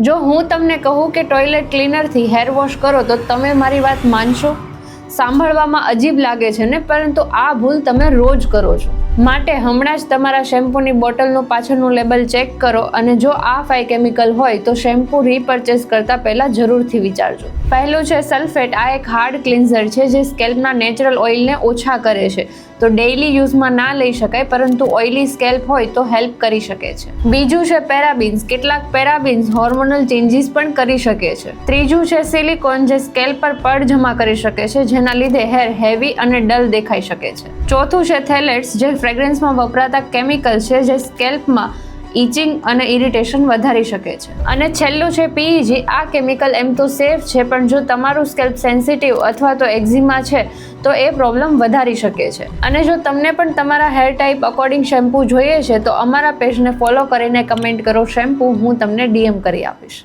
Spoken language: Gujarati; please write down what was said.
જો હું તમને કહું કે ટોયલેટ ક્લીનરથી હેર વોશ કરો તો તમે મારી વાત માનશો? સાંભળવામાં અજીબ લાગે છે ને, પરંતુ આ ભૂલ તમે રોજ કરો છો. માટે હમણાં જ તમારા શેમ્પૂની બોટલનું પાછળનું લેબલ ચેક કરો, અને જો આ 5 કેમિકલ હોય તો શેમ્પૂ રીપર્ચેસ કરતા પહેલા જરૂરથી વિચારજો. પહેલું છે સલ્ફેટ. આ એક હાર્ડ ક્લિન્ઝર છે જે સ્કેલ્પના નેચરલ ઓઇલને ઓછા કરે છે. તો ડેઇલી યુઝમાં ના લઈ શકાય, પરંતુ ઓઇલી સ્કેલ્પ હોય તો હેલ્પ કરી શકે છે. બીજું છે પેરાબીન્સ. કેટલાક પેરાબીન્સ હોર્મોનલ ચેન્જીસ પણ કરી શકે છે. ત્રીજું છે સિલિકોન, જે સ્કેલ્પ પર પડ જમા કરી શકે છે, જેના લીધે હેર હેવી અને ડલ દેખાઈ શકે છે. ચોથું છે થેલેટ્સ, જે ફ્રેગ્રન્સમાં વપરાતા કેમિકલ છે જે સ્કેલ્પમાં ઇચિંગ અને ઇરિટેશન વધારી શકે છે. અને છેલ્લું છે PEG. આ કેમિકલ એમ તો સેફ છે, પણ જો તમારું સ્કેલ્પ સેન્સિટિવ અથવા તો એક્ઝિમા છે તો એ પ્રોબ્લેમ વધારી શકે છે. અને જો તમને પણ તમારા હેર ટાઈપ અકોર્ડિંગ શેમ્પૂ જોઈએ છે તો અમારા પેજને ફોલો કરીને કમેન્ટ કરો શેમ્પૂ, હું તમને DM કરી આપીશ.